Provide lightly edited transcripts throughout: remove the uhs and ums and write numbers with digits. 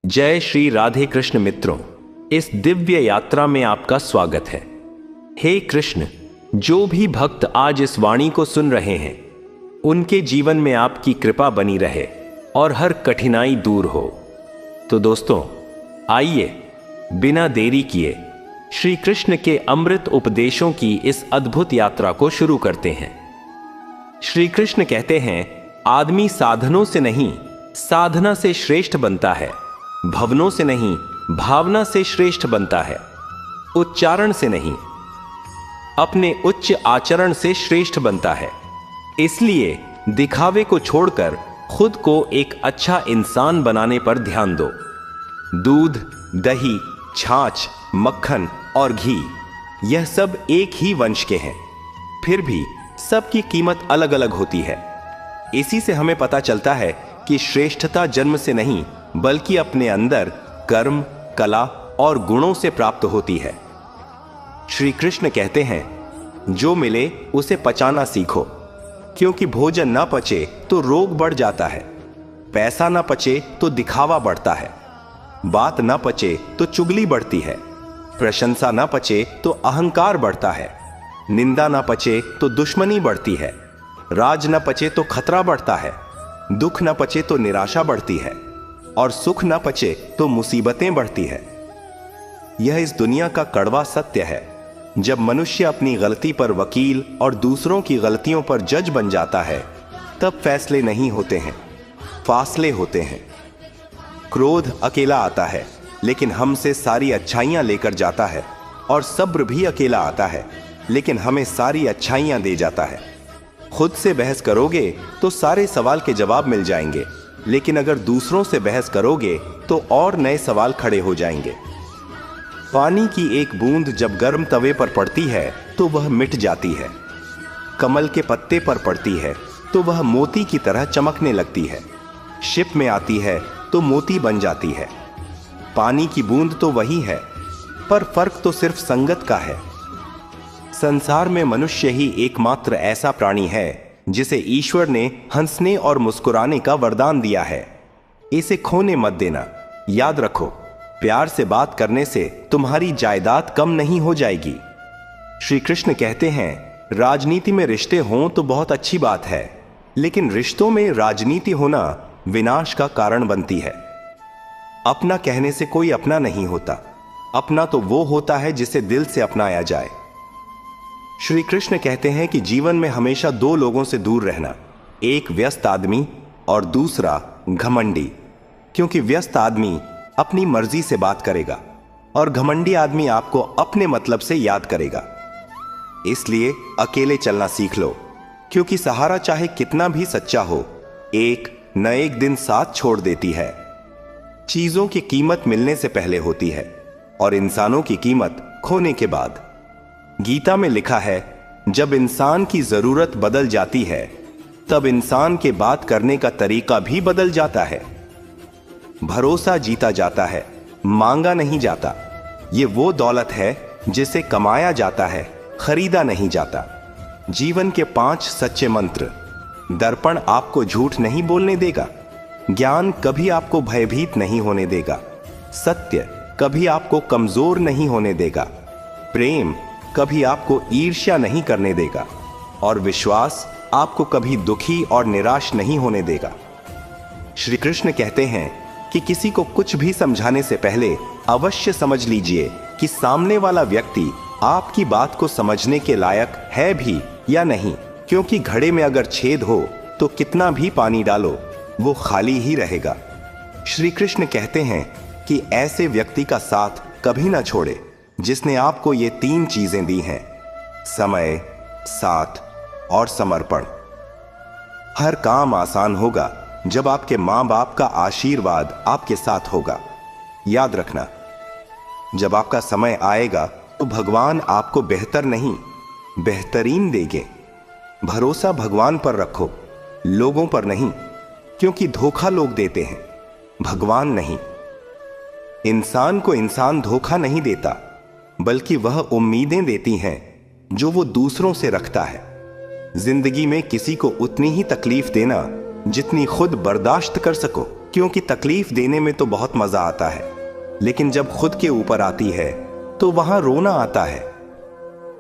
जय श्री राधे कृष्ण मित्रों, इस दिव्य यात्रा में आपका स्वागत है। हे कृष्ण, जो भी भक्त आज इस वाणी को सुन रहे हैं उनके जीवन में आपकी कृपा बनी रहे और हर कठिनाई दूर हो। तो दोस्तों, आइए बिना देरी किए श्री कृष्ण के अमृत उपदेशों की इस अद्भुत यात्रा को शुरू करते हैं। श्री कृष्ण कहते हैं, आदमी साधनों से नहीं साधना से श्रेष्ठ बनता है, भवनों से नहीं भावना से श्रेष्ठ बनता है, उच्चारण से नहीं अपने उच्च आचरण से श्रेष्ठ बनता है। इसलिए दिखावे को छोड़कर खुद को एक अच्छा इंसान बनाने पर ध्यान दो। दूध, दही, छाछ, मक्खन और घी, यह सब एक ही वंश के हैं, फिर भी सबकी कीमत अलग अलग होती है। इसी से हमें पता चलता है कि श्रेष्ठता जन्म से नहीं बल्कि अपने अंदर कर्म, कला और गुणों से प्राप्त होती है। श्री कृष्ण कहते हैं, जो मिले उसे पचाना सीखो, क्योंकि भोजन ना पचे तो रोग बढ़ जाता है, पैसा ना पचे तो दिखावा बढ़ता है, बात ना पचे तो चुगली बढ़ती है, प्रशंसा ना पचे तो अहंकार बढ़ता है, निंदा ना पचे तो दुश्मनी बढ़ती है, राज ना पचे तो खतरा बढ़ता है, दुख ना पचे तो निराशा बढ़ती है और सुख ना पचे तो मुसीबतें बढ़ती है। यह इस दुनिया का कड़वा सत्य है। जब मनुष्य अपनी गलती पर वकील और दूसरों की गलतियों पर जज बन जाता है, तब फैसले नहीं होते हैं, फासले होते हैं। क्रोध अकेला आता है लेकिन हमसे सारी अच्छाइयां लेकर जाता है, और सब्र भी अकेला आता है लेकिन हमें सारी अच्छाइयां दे जाता है। खुद से बहस करोगे तो सारे सवाल के जवाब मिल जाएंगे, लेकिन अगर दूसरों से बहस करोगे तो और नए सवाल खड़े हो जाएंगे। पानी की एक बूंद जब गर्म तवे पर पड़ती है तो वह मिट जाती है, कमल के पत्ते पर पड़ती है तो वह मोती की तरह चमकने लगती है, शिप में आती है तो मोती बन जाती है। पानी की बूंद तो वही है, पर फर्क तो सिर्फ संगत का है। संसार में मनुष्य ही एकमात्र ऐसा प्राणी है जिसे ईश्वर ने हंसने और मुस्कुराने का वरदान दिया है। इसे खोने मत देना। याद रखो, प्यार से बात करने से तुम्हारी जायदाद कम नहीं हो जाएगी। श्री कृष्ण कहते हैं, राजनीति में रिश्ते हों तो बहुत अच्छी बात है, लेकिन रिश्तों में राजनीति होना विनाश का कारण बनती है। अपना कहने से कोई अपना नहीं होता, अपना तो वो होता है जिसे दिल से अपनाया जाए। श्री कृष्ण कहते हैं कि जीवन में हमेशा दो लोगों से दूर रहना, एक व्यस्त आदमी और दूसरा घमंडी, क्योंकि व्यस्त आदमी अपनी मर्जी से बात करेगा और घमंडी आदमी आपको अपने मतलब से याद करेगा। इसलिए अकेले चलना सीख लो, क्योंकि सहारा चाहे कितना भी सच्चा हो, एक न एक दिन साथ छोड़ देती है। चीजों की कीमत मिलने से पहले होती है और इंसानों की कीमत खोने के बाद। गीता में लिखा है, जब इंसान की जरूरत बदल जाती है तब इंसान के बात करने का तरीका भी बदल जाता है। भरोसा जीता जाता है, मांगा नहीं जाता। ये वो दौलत है जिसे कमाया जाता है, खरीदा नहीं जाता। जीवन के 5 सच्चे मंत्र। दर्पण आपको झूठ नहीं बोलने देगा, ज्ञान कभी आपको भयभीत नहीं होने देगा, सत्य कभी आपको कमजोर नहीं होने देगा, प्रेम कभी आपको ईर्ष्या नहीं करने देगा, और विश्वास आपको कभी दुखी और निराश नहीं होने देगा। श्री कृष्ण कहते हैं कि किसी को कुछ भी समझाने से पहले अवश्य समझ लीजिए कि सामने वाला व्यक्ति आपकी बात को समझने के लायक है भी या नहीं, क्योंकि घड़े में अगर छेद हो तो कितना भी पानी डालो वो खाली ही रहेगा। श्री कृष्ण कहते हैं कि ऐसे व्यक्ति का साथ कभी ना छोड़े जिसने आपको ये 3 चीजें दी हैं, समय, साथ और समर्पण। हर काम आसान होगा जब आपके मां बाप का आशीर्वाद आपके साथ होगा। याद रखना, जब आपका समय आएगा तो भगवान आपको बेहतर नहीं बेहतरीन देंगे। भरोसा भगवान पर रखो, लोगों पर नहीं, क्योंकि धोखा लोग देते हैं, भगवान नहीं। इंसान को इंसान धोखा नहीं देता, बल्कि वह उम्मीदें देती हैं जो वो दूसरों से रखता है। जिंदगी में किसी को उतनी ही तकलीफ देना जितनी खुद बर्दाश्त कर सको। क्योंकि तकलीफ देने में तो बहुत मजा आता है, लेकिन जब खुद के ऊपर आती है तो वहां रोना आता है।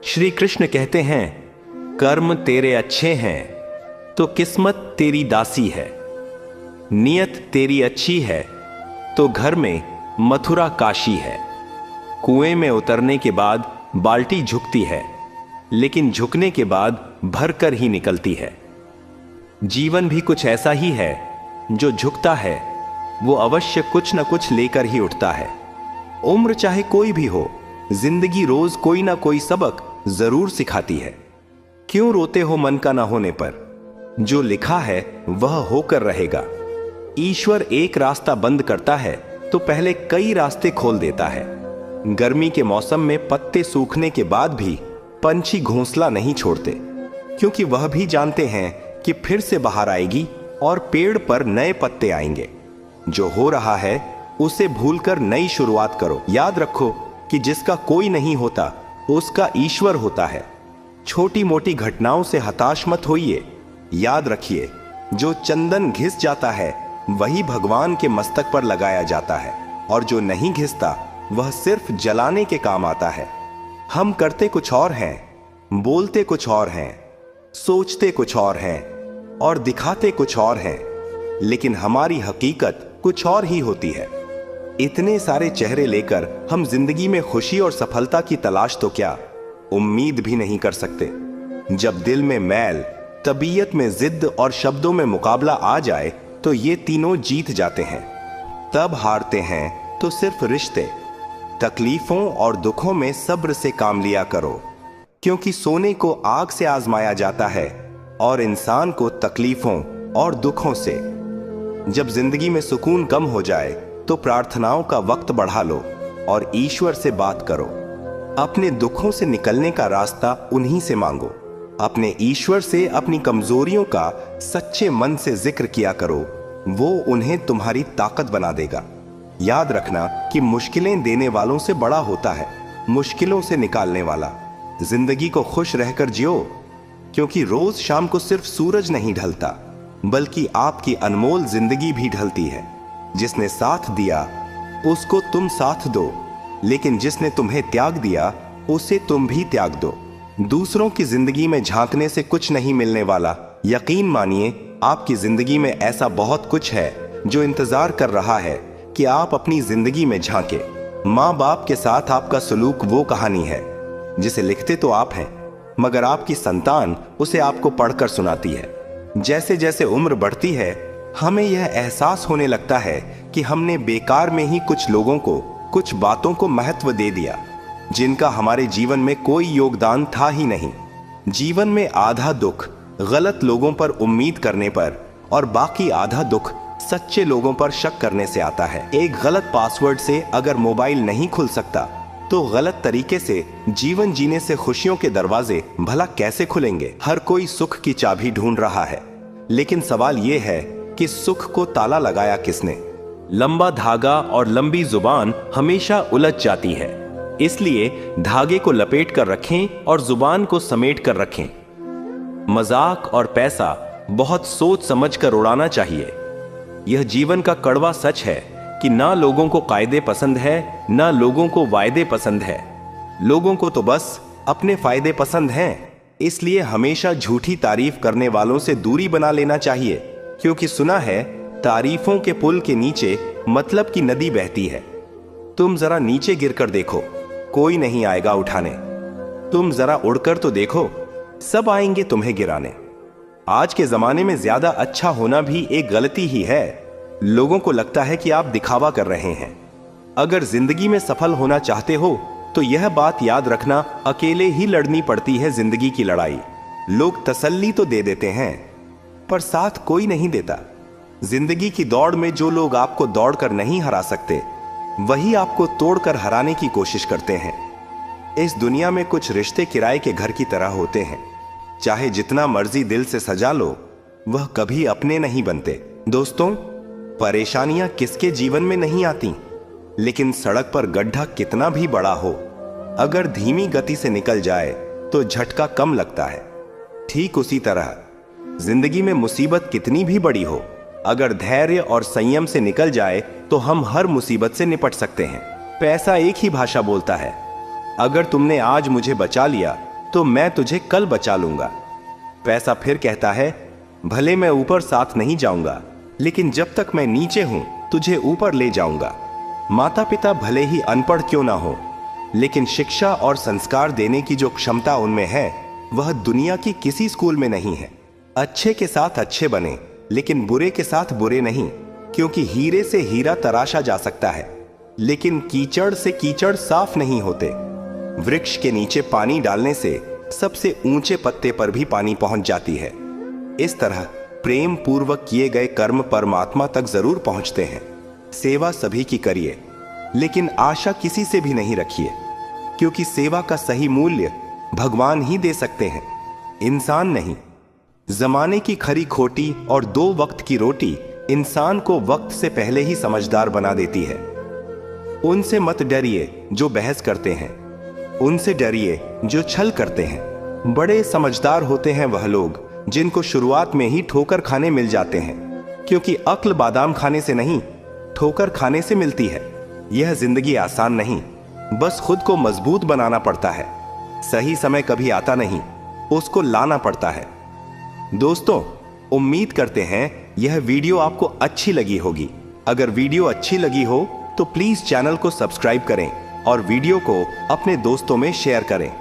श्री कृष्ण कहते हैं, कर्म तेरे अच्छे हैं तो किस्मत तेरी दासी है, नियत तेरी अच्छी है तो घर में मथुरा काशी है। कुएं में उतरने के बाद बाल्टी झुकती है, लेकिन झुकने के बाद भरकर ही निकलती है। जीवन भी कुछ ऐसा ही है, जो झुकता है वो अवश्य कुछ न कुछ लेकर ही उठता है। उम्र चाहे कोई भी हो, जिंदगी रोज कोई ना कोई सबक जरूर सिखाती है। क्यों रोते हो मन का ना होने पर? जो लिखा है वह होकर रहेगा। ईश्वर एक रास्ता बंद करता है तो पहले कई रास्ते खोल देता है। गर्मी के मौसम में पत्ते सूखने के बाद भी पंछी घोंसला नहीं छोड़ते, क्योंकि वह भी जानते हैं कि फिर से बाहर आएगी और पेड़ पर नए पत्ते आएंगे। जो हो रहा है उसे भूलकर नई शुरुआत करो। याद रखो कि जिसका कोई नहीं होता उसका ईश्वर होता है। छोटी मोटी घटनाओं से हताश मत होइए। याद रखिए, जो चंदन घिस जाता है वही भगवान के मस्तक पर लगाया जाता है, और जो नहीं घिसता वह सिर्फ जलाने के काम आता है। हम करते कुछ और हैं, बोलते कुछ और हैं, सोचते कुछ और हैं और दिखाते कुछ और हैं, लेकिन हमारी हकीकत कुछ और ही होती है। इतने सारे चेहरे लेकर हम जिंदगी में खुशी और सफलता की तलाश तो क्या, उम्मीद भी नहीं कर सकते। जब दिल में मैल, तबीयत में जिद और शब्दों में मुकाबला आ जाए तो ये तीनों जीत जाते हैं। तब हारते हैं तो सिर्फ रिश्ते। तकलीफों और दुखों में सब्र से काम लिया करो, क्योंकि सोने को आग से आजमाया जाता है और इंसान को तकलीफों और दुखों से। जब जिंदगी में सुकून कम हो जाए तो प्रार्थनाओं का वक्त बढ़ा लो और ईश्वर से बात करो। अपने दुखों से निकलने का रास्ता उन्हीं से मांगो। अपने ईश्वर से अपनी कमजोरियों का सच्चे मन से जिक्र किया करो, वो उन्हें तुम्हारी ताकत बना देगा। याद रखना कि मुश्किलें देने वालों से बड़ा होता है मुश्किलों से निकालने वाला। जिंदगी को खुश रहकर जियो, क्योंकि रोज शाम को सिर्फ सूरज नहीं ढलता, बल्कि आपकी अनमोल जिंदगी भी ढलती है। जिसने साथ दिया उसको तुम साथ दो, लेकिन जिसने तुम्हें त्याग दिया उसे तुम भी त्याग दो। दूसरों की जिंदगी में झांकने से कुछ नहीं मिलने वाला। यकीन मानिए, आपकी जिंदगी में ऐसा बहुत कुछ है जो इंतजार कर रहा है कि आप अपनी जिंदगी में झांके। माँ बाप के साथ आपका सलूक वो कहानी है जिसे लिखते तो आप हैं, मगर आपकी संतान उसे आपको पढ़कर सुनाती है। जैसे जैसे उम्र बढ़ती है, हमें यह एहसास होने लगता है कि हमने बेकार में ही कुछ लोगों को, कुछ बातों को महत्व दे दिया, जिनका हमारे जीवन में कोई योगदान था ही नहीं। जीवन में आधा दुख गलत लोगों पर उम्मीद करने पर और बाकी आधा दुख सच्चे लोगों पर शक करने से आता है। एक गलत पासवर्ड से अगर मोबाइल नहीं खुल सकता, तो गलत तरीके से जीवन जीने से खुशियों के दरवाजे भला कैसे खुलेंगे? हर कोई सुख की चाबी ढूंढ रहा है, लेकिन सवाल यह है कि सुख को ताला लगाया किसने? लंबा धागा और लंबी जुबान हमेशा उलझ जाती है, इसलिए धागे को लपेट कर रखें और जुबान को समेट कर रखें। मजाक और पैसा बहुत सोच समझ कर उड़ाना चाहिए। यह जीवन का कड़वा सच है कि ना लोगों को कायदे पसंद है, ना लोगों को वायदे पसंद है। लोगों को तो बस अपने फायदे पसंद हैं। इसलिए हमेशा झूठी तारीफ करने वालों से दूरी बना लेना चाहिए, क्योंकि सुना है तारीफों के पुल के नीचे मतलब की नदी बहती है। तुम जरा नीचे गिरकर देखो, कोई नहीं आएगा उठाने। तुम जरा उड़कर तो देखो, सब आएंगे तुम्हें गिराने। आज के जमाने में ज्यादा अच्छा होना भी एक गलती ही है। लोगों को लगता है कि आप दिखावा कर रहे हैं। अगर जिंदगी में सफल होना चाहते हो तो यह बात याद रखना, अकेले ही लड़नी पड़ती है जिंदगी की लड़ाई। लोग तसल्ली तो दे देते हैं, पर साथ कोई नहीं देता। जिंदगी की दौड़ में जो लोग आपको दौड़कर नहीं हरा सकते, वही आपको तोड़कर हराने की कोशिश करते हैं। इस दुनिया में कुछ रिश्ते किराए के घर की तरह होते हैं। चाहे जितना मर्जी दिल से सजा लो, वह कभी अपने नहीं बनते। दोस्तों, परेशानियां किसके जीवन में नहीं आती, लेकिन सड़क पर गड्ढा कितना भी बड़ा हो, अगर धीमी गति से निकल जाए तो झटका कम लगता है। ठीक उसी तरह जिंदगी में मुसीबत कितनी भी बड़ी हो, अगर धैर्य और संयम से निकल जाए तो हम हर मुसीबत से निपट सकते हैं। पैसा एक ही भाषा बोलता है। अगर तुमने आज मुझे बचा लिया तो मैं तुझे कल बचा लूंगा। पैसा फिर कहता है, भले मैं ऊपर साथ नहीं जाऊंगा, लेकिन जब तक मैं नीचे हूं तुझे ऊपर ले जाऊंगा। माता पिता भले ही अनपढ़ क्यों ना हो, लेकिन शिक्षा और संस्कार देने की जो क्षमता उनमें है वह दुनिया की किसी स्कूल में नहीं है। अच्छे के साथ अच्छे बने, लेकिन बुरे के साथ बुरे नहीं, क्योंकि हीरे से हीरा तराशा जा सकता है, लेकिन कीचड़ से कीचड़ साफ नहीं होते। वृक्ष के नीचे पानी डालने से सबसे ऊंचे पत्ते पर भी पानी पहुंच जाती है। इस तरह प्रेम पूर्वक किए गए कर्म परमात्मा तक जरूर पहुंचते हैं। सेवा सभी की करिए, लेकिन आशा किसी से भी नहीं रखिए, क्योंकि सेवा का सही मूल्य भगवान ही दे सकते हैं, इंसान नहीं। जमाने की खरी खोटी और 2 वक्त की रोटी इंसान को वक्त से पहले ही समझदार बना देती है। उनसे मत डरिए जो बहस करते हैं, उनसे डरिए जो छल करते हैं। बड़े समझदार होते हैं वह लोग जिनको शुरुआत में ही ठोकर खाने मिल जाते हैं, क्योंकि अक्ल बादाम खाने से नहीं, ठोकर खाने से मिलती है। यह जिंदगी आसान नहीं, बस खुद को मजबूत बनाना पड़ता है। सही समय कभी आता नहीं, उसको लाना पड़ता है। दोस्तों, उम्मीद करते हैं यह वीडियो आपको अच्छी लगी होगी। अगर वीडियो अच्छी लगी हो तो प्लीज चैनल को सब्सक्राइब करें और वीडियो को अपने दोस्तों में शेयर करें।